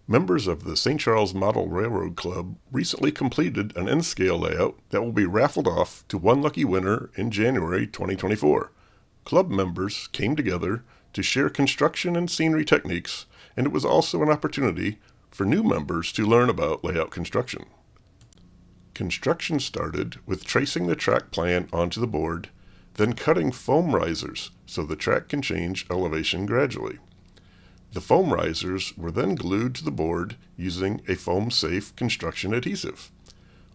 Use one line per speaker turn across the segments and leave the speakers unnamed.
Members of the St. Charles Model Railroad Club recently completed an N-scale layout that will be raffled off to one lucky winner in January 2024. Club members came together to share construction and scenery techniques, and it was also an opportunity for new members to learn about layout construction. Construction started with tracing the track plan onto the board, then cutting foam risers so the track can change elevation gradually. The foam risers were then glued to the board using a foam-safe construction adhesive.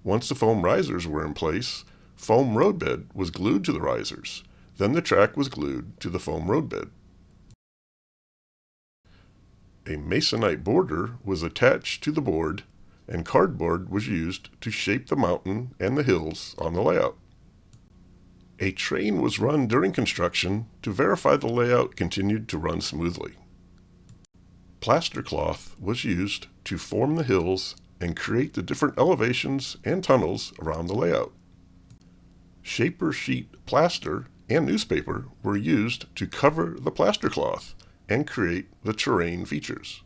Once the foam risers were in place, foam roadbed was glued to the risers. Then the track was glued to the foam roadbed. A masonite border was attached to the board, and cardboard was used to shape the mountain and the hills on the layout. A train was run during construction to verify the layout continued to run smoothly. Plaster cloth was used to form the hills and create the different elevations and tunnels around the layout. Shaper sheet plaster and newspaper were used to cover the plaster cloth and create the terrain features.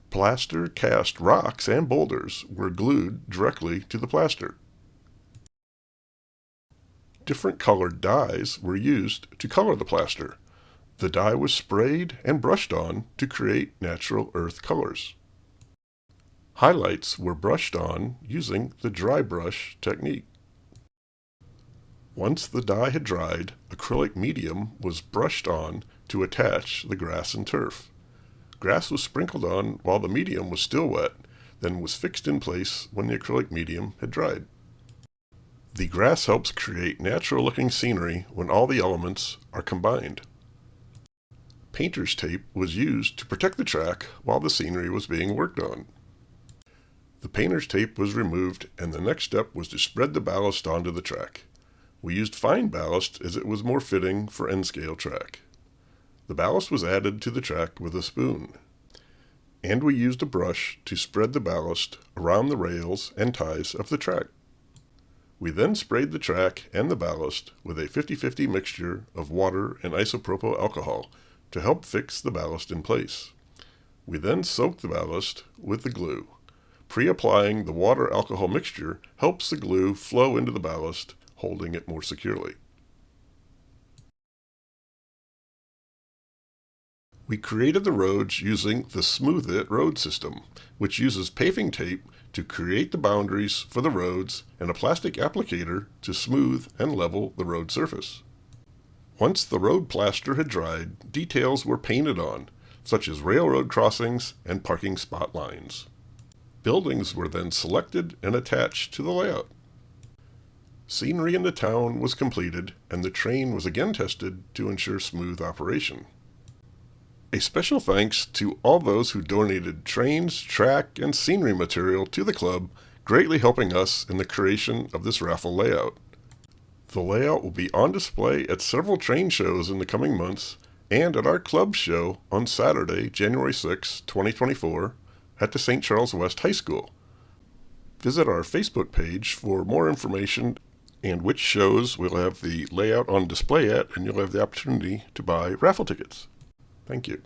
Plaster cast rocks and boulders were glued directly to the plaster. Different colored dyes were used to color the plaster. The dye was sprayed and brushed on to create natural earth colors. Highlights were brushed on using the dry brush technique. Once the dye had dried, acrylic medium was brushed on to attach the grass and turf. Grass was sprinkled on while the medium was still wet, then was fixed in place when the acrylic medium had dried. The grass helps create natural-looking scenery when all the elements are combined. Painter's tape was used to protect the track while the scenery was being worked on. The painter's tape was removed, and the next step was to spread the ballast onto the track. We used fine ballast as it was more fitting for N-scale track. The ballast was added to the track with a spoon, and we used a brush to spread the ballast around the rails and ties of the track. We then sprayed the track and the ballast with a 50-50 mixture of water and isopropyl alcohol to help fix the ballast in place. We then soaked the ballast with the glue. Pre-applying the water-alcohol mixture helps the glue flow into the ballast, holding it more securely. We created the roads using the Smooth It road system, which uses paving tape to create the boundaries for the roads and a plastic applicator to smooth and level the road surface. Once the road plaster had dried, details were painted on, such as railroad crossings and parking spot lines. Buildings were then selected and attached to the layout. Scenery in the town was completed, and the train was again tested to ensure smooth operation. A special thanks to all those who donated trains, track, and scenery material to the club, greatly helping us in the creation of this raffle layout. The layout will be on display at several train shows in the coming months and at our club show on Saturday, January 6, 2024, at the St. Charles West High School. Visit our Facebook page for more information and which shows we'll have the layout on display at, and you'll have the opportunity to buy raffle tickets. Thank you.